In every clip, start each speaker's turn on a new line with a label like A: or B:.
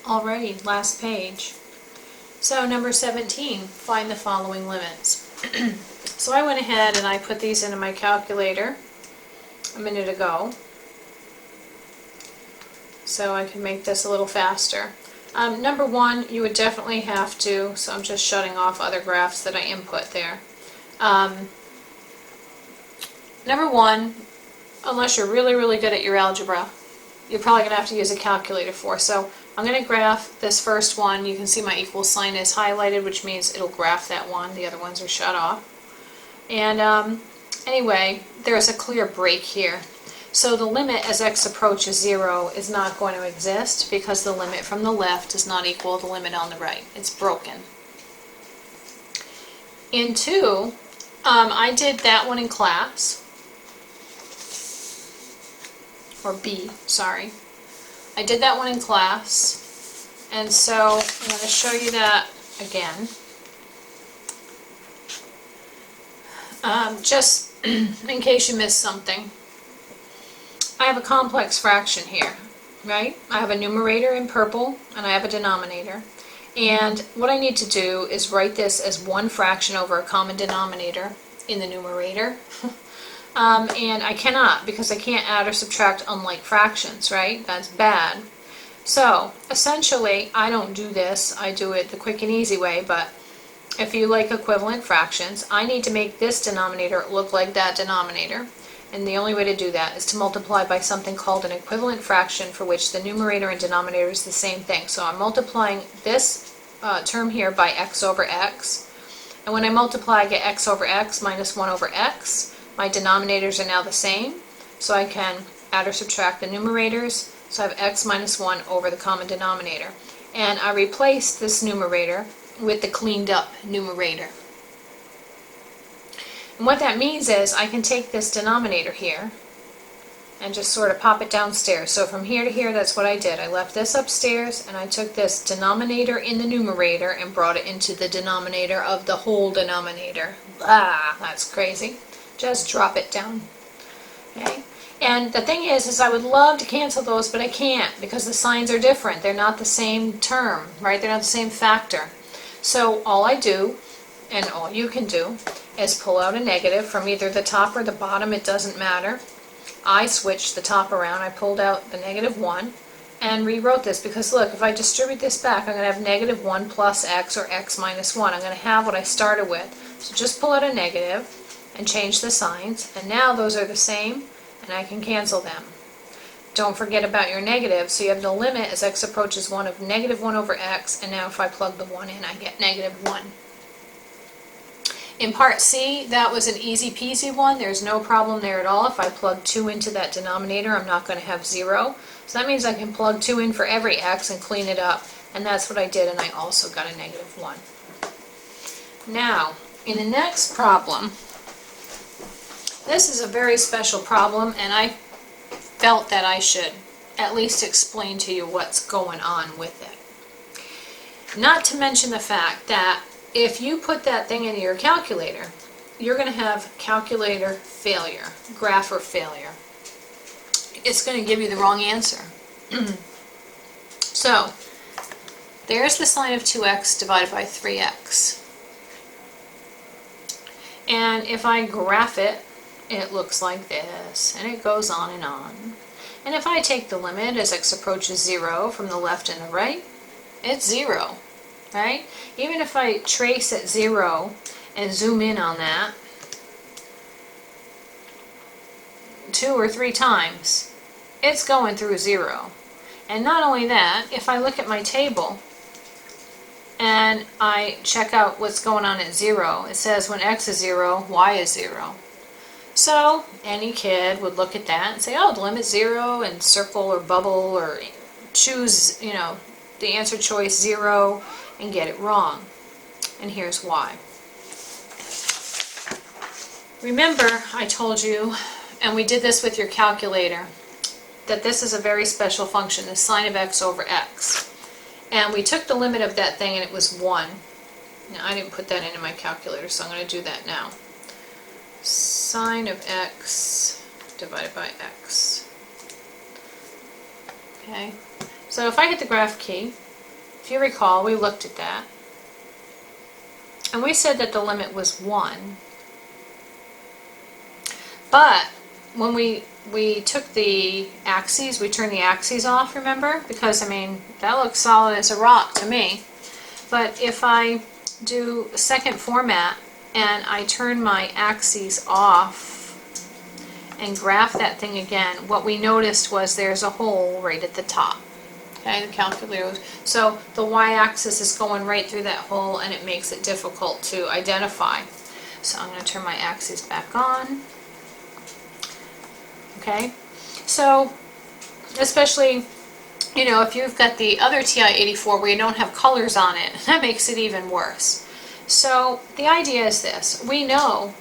A: Alrighty, last page. So number 17, find the following limits. So I went ahead and I put these into my calculator a minute ago, so I can make this a little faster. Number 1, you would definitely have to, so I'm just shutting off other graphs that I input there. Number 1, unless you're really, really good at your algebra, you're probably going to have to use a calculator for. So I'm going to graph this first one. You can see my equal sign is highlighted, which means it'll graph that one. The other ones are shut off. And anyway, there's a clear break here. So the limit as x approaches 0 is not going to exist because the limit from the left is not equal to the limit on the right. It's broken. In 2, I did that one in class. Or B, sorry. I did that one in class, and so I'm going to show you that again. Just in case you missed something. I have a complex fraction here, right? I have a numerator in purple, and I have a denominator. And what I need to do is write this as one fraction over a common denominator in the numerator. And I cannot, because I can't add or subtract unlike fractions, right? That's bad. So, essentially, I don't do this. I do it the quick and easy way, but if you like equivalent fractions, I need to make this denominator look like that denominator. And the only way to do that is to multiply by something called an equivalent fraction, for which the numerator and denominator is the same thing. So I'm multiplying this term here by x over x. And when I multiply, I get x over x minus 1 over x. My denominators are now the same, so I can add or subtract the numerators. So I have x minus 1 over the common denominator. And I replace this numerator with the cleaned up numerator. And what that means is I can take this denominator here and just sort of pop it downstairs. So from here to here, that's what I did. I left this upstairs and I took this denominator in the numerator and brought it into the denominator of the whole denominator. Ah, that's crazy. Just drop it down. Okay? And the thing is I would love to cancel those, but I can't because the signs are different. They're not the same term, right? They're not the same factor. So all I do, and all you can do, is pull out a negative from either the top or the bottom. It doesn't matter. I switched the top around. I pulled out the negative 1 and rewrote this because look, if I distribute this back, I'm going to have negative 1 plus x or x minus 1. I'm going to have what I started with. So just pull out a negative and change the signs, and now those are the same, and I can cancel them. Don't forget about your negative, so you have the limit as x approaches 1 of negative 1 over x, and now if I plug the 1 in, I get negative 1. In part C, that was an easy peasy one. There's no problem there at all. If I plug 2 into that denominator, I'm not going to have 0. So that means I can plug 2 in for every x and clean it up, and that's what I did, and I also got a negative 1. Now, in the next problem, this is a very special problem, and I felt that I should at least explain to you what's going on with it. Not to mention the fact that if you put that thing into your calculator, you're going to have calculator failure, grapher failure. It's going to give you the wrong answer. So, there's the sine of 2x divided by 3x. And if I graph it, it looks like this, and it goes on and on. And if I take the limit as x approaches 0 from the left and the right, it's 0, right? Even if I trace at 0 and zoom in on that 2 or 3 times, it's going through 0. And not only that, if I look at my table and I check out what's going on at 0, it says when x is 0, y is 0. So any kid would look at that and say, oh, the limit's 0, and circle or bubble or choose, the answer choice 0 and get it wrong. And here's why. Remember, I told you, and we did this with your calculator, that this is a very special function, the sine of x over x. And we took the limit of that thing and it was 1. Now, I didn't put that into my calculator, so I'm going to do that now. Sine of x divided by x. Okay, so if I hit the graph key, If you recall, we looked at that. And we said that the limit was 1. But when we took the axes, we turned the axes off, remember? Because, I mean, that looks solid as a rock to me. But if I do a second format and I turn my axes off and graph that thing again, what we noticed was there's a hole right at the top. Okay, the calculator. So the y-axis is going right through that hole, and it makes it difficult to identify. So I'm going to turn my axes back on. Okay, so especially, you know, if you've got the other TI-84 where you don't have colors on it, that makes it even worse. So the idea is this: we know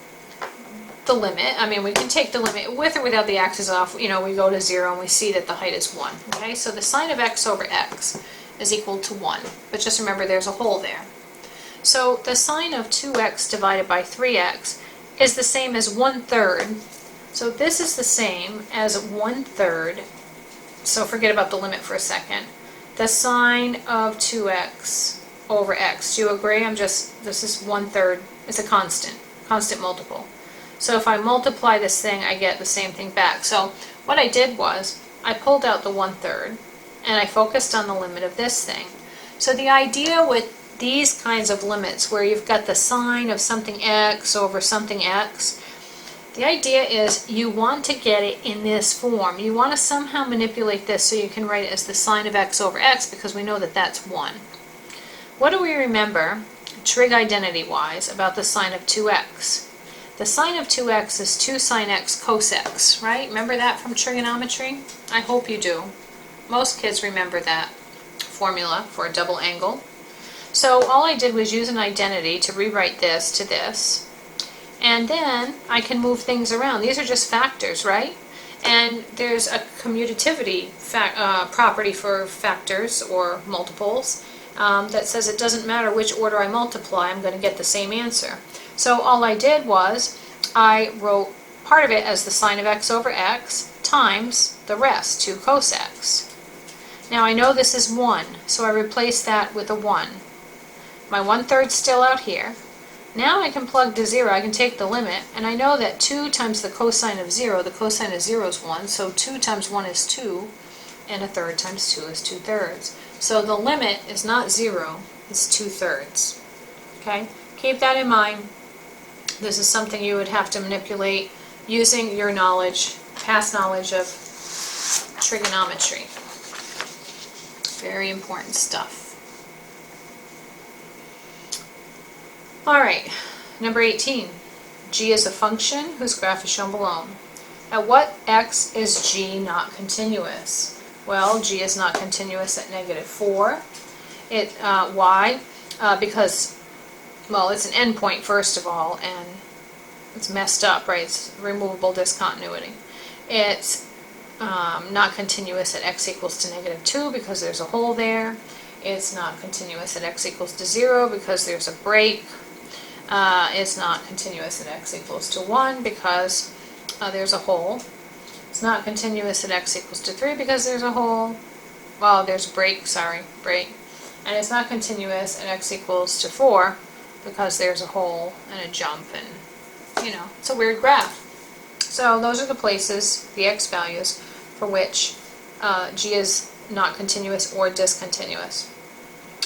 A: the limit. I mean, we can take the limit with or without the axes off. You know, we go to 0 and we see that the height is 1. Okay, so the sine of x over x is equal to 1. But just remember, there's a hole there. So the sine of 2x divided by 3x is the same as 1/3. So this is the same as 1/3. So forget about the limit for a second. The sine of 2x over x. Do you agree? This is 1/3. It's a constant multiple. So if I multiply this thing, I get the same thing back. So what I did was, I pulled out the 1/3, and I focused on the limit of this thing. So the idea with these kinds of limits, where you've got the sine of something x over something x, the idea is you want to get it in this form. You want to somehow manipulate this so you can write it as the sine of x over x, because we know that that's 1. What do we remember, trig identity-wise, about the sine of 2x? The sine of 2x is 2 sine x cos x, right? Remember that from trigonometry? I hope you do. Most kids remember that formula for a double angle. So all I did was use an identity to rewrite this to this. And then I can move things around. These are just factors, right? And there's a commutativity property for factors or multiples that says it doesn't matter which order I multiply, I'm going to get the same answer. So all I did was I wrote part of it as the sine of x over x times the rest, 2 cos x. Now I know this is 1, so I replace that with a 1. My 1/3 still out here. Now I can plug to 0, I can take the limit, and I know that 2 times the cosine of 0, the cosine of 0 is 1, so 2 times 1 is 2, and 1/3 times 2 is 2/3. So the limit is not 0, it's 2/3. Okay? Keep that in mind. This is something you would have to manipulate using your knowledge, past knowledge of trigonometry. Very important stuff. Alright, number 18. G is a function whose graph is shown below. At what x is g not continuous? Well, g is not continuous at -4. Why? Because, well, it's an endpoint first of all, and it's messed up, right? It's removable discontinuity. It's not continuous at x equals to -2 because there's a hole there. It's not continuous at x equals to 0 because there's a break. It's not continuous at x equals to 1 because there's a hole. It's not continuous at x equals to 3 because there's a hole. Well, there's a break, break. And it's not continuous at x equals to 4 because there's a hole and a jump, and, you know, it's a weird graph. So those are the places, the x values, for which g is not continuous or discontinuous.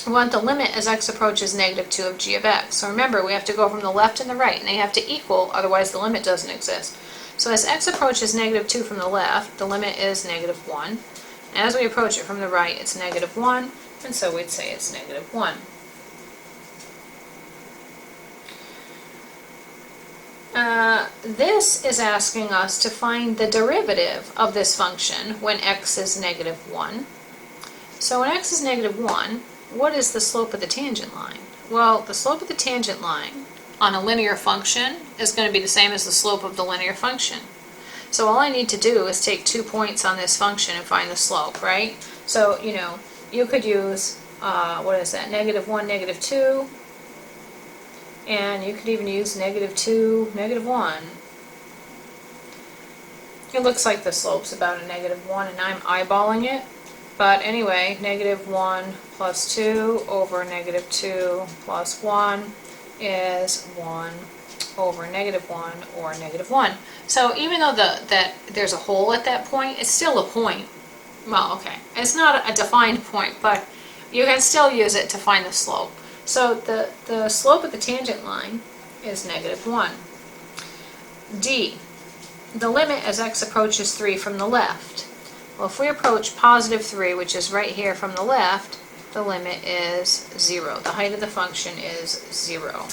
A: We want the limit as x approaches -2 of g of x. So remember, we have to go from the left and the right, and they have to equal, otherwise the limit doesn't exist. So as x approaches -2 from the left, the limit is -1. As we approach it from the right, it's -1, and so we'd say it's -1. This is asking us to find the derivative of this function when x is -1. So when x is -1, what is the slope of the tangent line? Well, the slope of the tangent line on a linear function is going to be the same as the slope of the linear function. So all I need to do is take 2 points on this function and find the slope, right? So, you know, you could use, what is that, -1, -2, and you could even use -2, -1. It looks like the slope's about a -1, and I'm eyeballing it. But anyway, negative 1 plus 2 over negative 2 plus 1 is 1 over negative 1 or negative 1. So even though that there's a hole at that point, it's still a point. Well, okay, it's not a defined point, but you can still use it to find the slope. So the slope of the tangent line is negative 1. D, the limit as x approaches 3 from the left. Well, if we approach positive 3, which is right here from the left, the limit is 0. The height of the function is 0.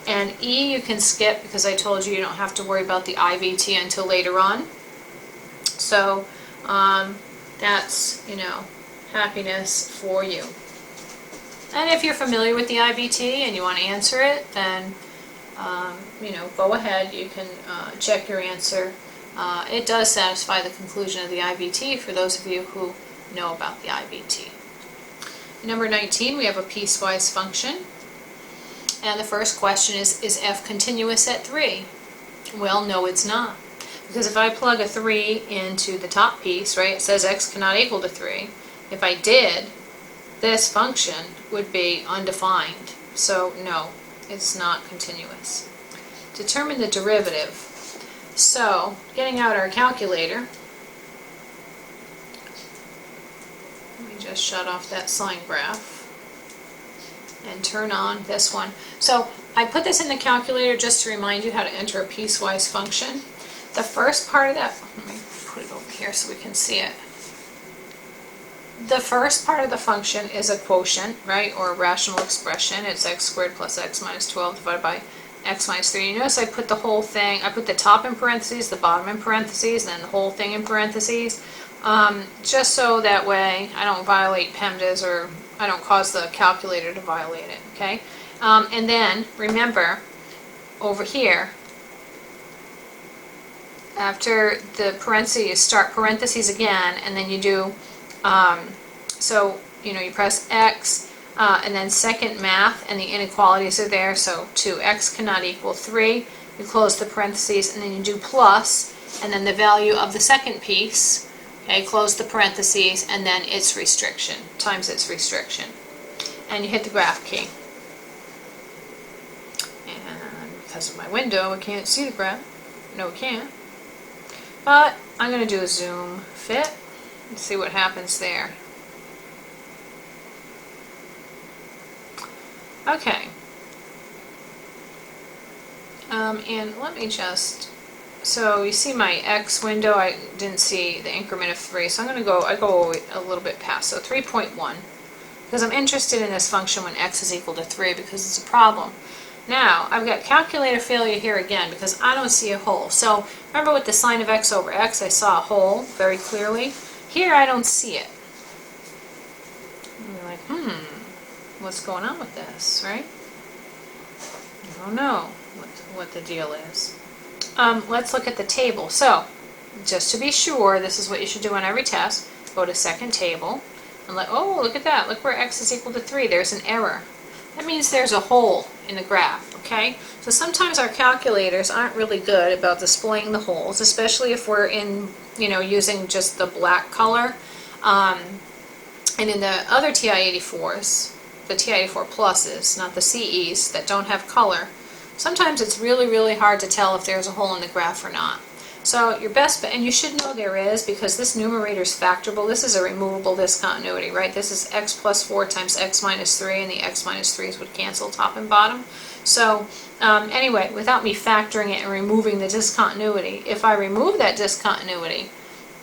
A: And E you can skip because I told you you don't have to worry about the IVT until later on. So that's, happiness for you. And if you're familiar with the IVT and you want to answer it, then go ahead. You can check your answer. It does satisfy the conclusion of the IVT for those of you who know about the IVT. Number 19, we have a piecewise function. And the first question is f continuous at 3? Well, no, it's not. Because if I plug a 3 into the top piece, right, it says x cannot equal to 3. If I did, this function would be undefined. So no, it's not continuous. Determine the derivative. So, getting out our calculator, let me just shut off that sine graph and turn on this one. So I put this in the calculator just to remind you how to enter a piecewise function. The first part of that, let me put it over here so we can see it. The first part of the function is a quotient, right, or a rational expression. It's x squared plus x minus 12 divided by x minus 3. You notice I put the whole thing, I put the top in parentheses, the bottom in parentheses, and then the whole thing in parentheses, just so that way I don't violate PEMDAS or I don't cause the calculator to violate it, okay? And then, remember, over here, after the parentheses, you start parentheses again, and then you do, you press X, and then second math, and the inequalities are there, so 2x cannot equal 3. You close the parentheses, and then you do plus, and then the value of the second piece, okay, close the parentheses, and then its restriction, times its restriction. And you hit the graph key. And because of my window, I can't see the graph. No, we can't. But I'm going to do a zoom fit and see what happens there. Okay. And let me just, so you see my X window, I didn't see the increment of 3, so I go a little bit past, so 3.1, because I'm interested in this function when X is equal to 3 because it's a problem. Now, I've got calculator failure here again because I don't see a hole. So, remember with the sine of x over x, I saw a hole very clearly. Here, I don't see it. And you're like, what's going on with this, right? I don't know what the deal is. Let's look at the table. So, just to be sure, this is what you should do on every test. Go to second table, and look at that. Look where x is equal to 3. There's an error. That means there's a hole in the graph, okay? So sometimes our calculators aren't really good about displaying the holes, especially if we're using just the black color. And in the other TI-84s, the TI-84 pluses, not the CEs that don't have color, sometimes it's really, really hard to tell if there's a hole in the graph or not. So your best bet, and you should know there is, because this numerator is factorable. This is a removable discontinuity, right? This is x plus 4 times x minus 3, and the x minus 3s would cancel top and bottom. So anyway, without me factoring it and removing the discontinuity, if I remove that discontinuity,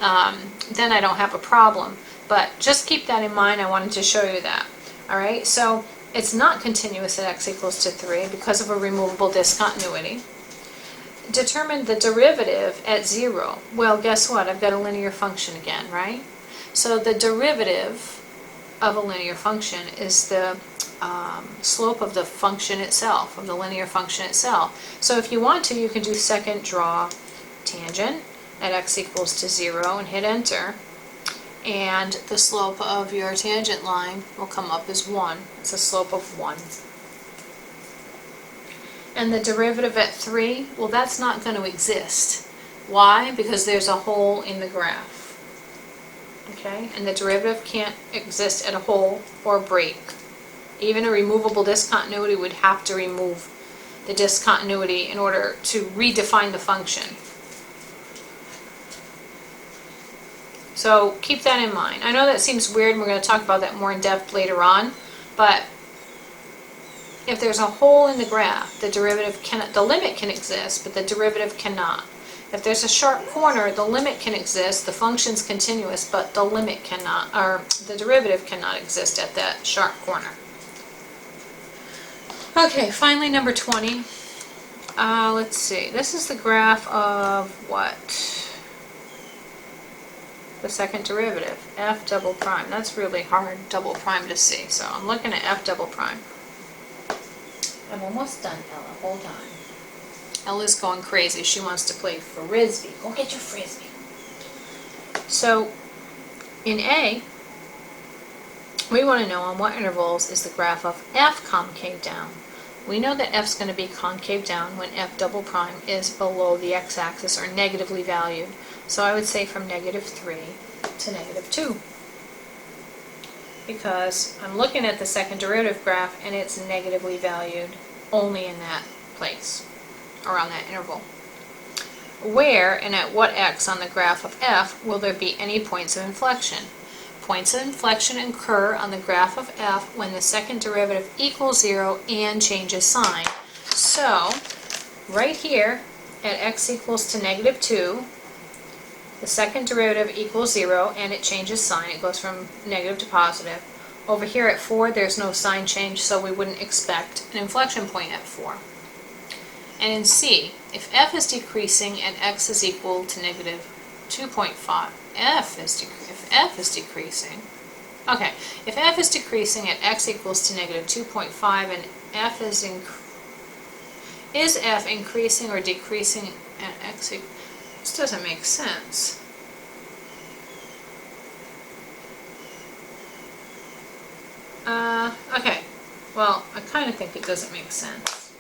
A: then I don't have a problem. But just keep that in mind. I wanted to show you that. All right, so it's not continuous at x equals to 3 because of a removable discontinuity. Determine the derivative at 0. Well, guess what? I've got a linear function again, right? So the derivative of a linear function is the slope of the function itself, of the linear function itself. So if you want to, you can do second draw tangent at x equals to 0 and hit enter. And the slope of your tangent line will come up as 1. It's a slope of 1. And the derivative at 3, well, that's not going to exist. Why? Because there's a hole in the graph. okay? And the derivative can't exist at a hole or break. Even a removable discontinuity would have to remove the discontinuity in order to redefine the function. So keep that in mind. I know that seems weird, and we're going to talk about that more in depth later on, but if there's a hole in the graph, the derivative cannot, the limit can exist, but the derivative cannot. If there's a sharp corner, the limit can exist, the function's continuous, but the limit cannot, or the derivative cannot exist at that sharp corner. Okay, finally number 20. Let's see, this is the graph of what? The second derivative, f double prime. That's really hard double prime to see, so I'm looking at f double prime. I'm almost done, Ella. Hold on. Ella's going crazy. She wants to play frisbee. Go get your frisbee. So, in A, we want to know on what intervals is the graph of f concave down. We know that f's going to be concave down when f double prime is below the x-axis or negatively valued. So I would say from -3 to -2. Because I'm looking at the second derivative graph and it's negatively valued only in that place, around that interval. Where and at what x on the graph of f will there be any points of inflection? Points of inflection occur on the graph of f when the second derivative equals 0 and changes sign. So, right here at x equals to -2, the second derivative equals 0 and it changes sign. It goes from negative to positive. Over here at 4, there's no sign change, so we wouldn't expect an inflection point at 4. And in C, if f is decreasing and x is equal to -2.5, if f is decreasing, okay, if f is decreasing at x equals to -2.5 and f is f increasing or decreasing at x equals, this doesn't make sense. Okay, well, I kind of think it doesn't make sense.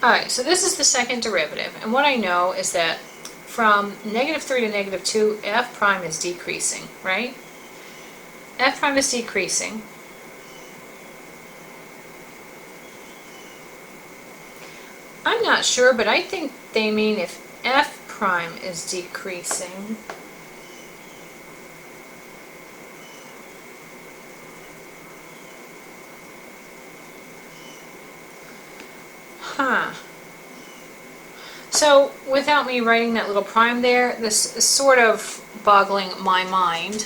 A: Alright, so this is the second derivative, and what I know is that from -3 to -2, f prime is decreasing, right? F prime is decreasing. I'm not sure, but I think they mean if f prime is decreasing, So, without me writing that little prime there, this is sort of boggling my mind.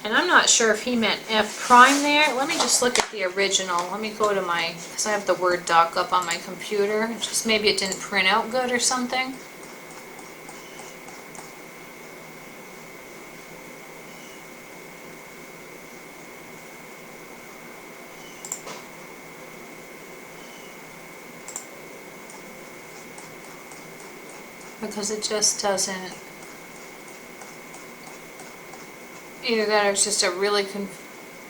A: And I'm not sure if he meant f prime there. Let me just look at the original. Let me go to my, because I have the Word doc up on my computer. Just maybe it didn't print out good or something. Because it just doesn't, either that or it's just a really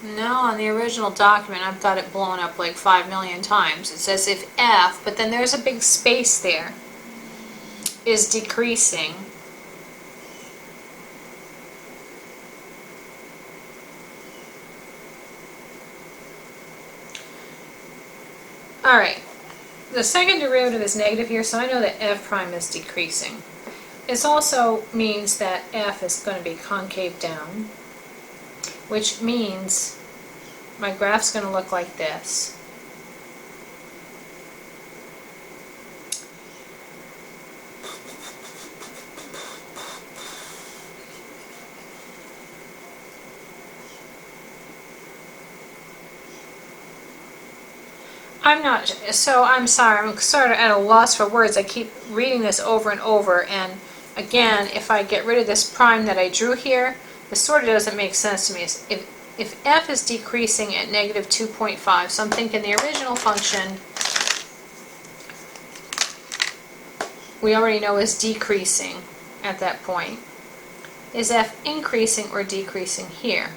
A: no, on the original document I've got it blown up like 5 million times. It says if f, but then there's a big space there, is decreasing, alright. The second derivative is negative here, so I know that f prime is decreasing. It also means that f is going to be concave down, which means my graph's going to look like this. I'm sorry, I'm sort of at a loss for words. I keep reading this over and over, and again, if I get rid of this prime that I drew here, this sort of doesn't make sense to me. If f is decreasing at -2.5, so I'm thinking the original function we already know is decreasing at that point. Is f increasing or decreasing here?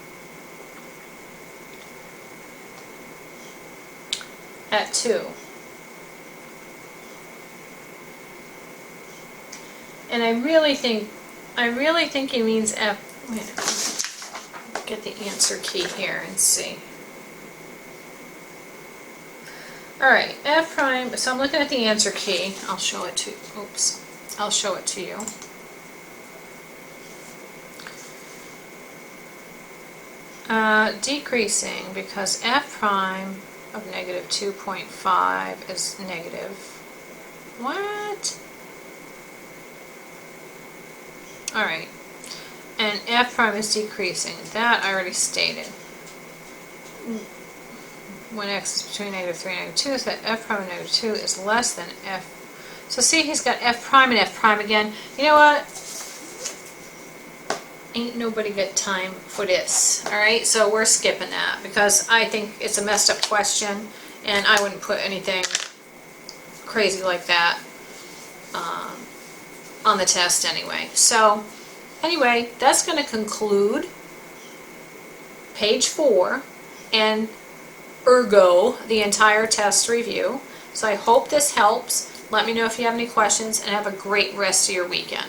A: At 2. And I really think he means F. Wait, get the answer key here and see. Alright, F prime, so I'm looking at the answer key. I'll show it to, oops, I'll show it to you. Decreasing, because F prime of negative 2.5 is negative. What? Alright, and F prime is decreasing. That I already stated. When x is between negative 3 and negative 2, so that F prime of negative 2 is less than F. So see, he's got F prime and F prime again. You know what? Ain't nobody got time for this. Alright, so we're skipping that because I think it's a messed up question and I wouldn't put anything crazy like that on the test anyway. So anyway, that's going to conclude page 4 and ergo the entire test review. So I hope this helps. Let me know if you have any questions and have a great rest of your weekend.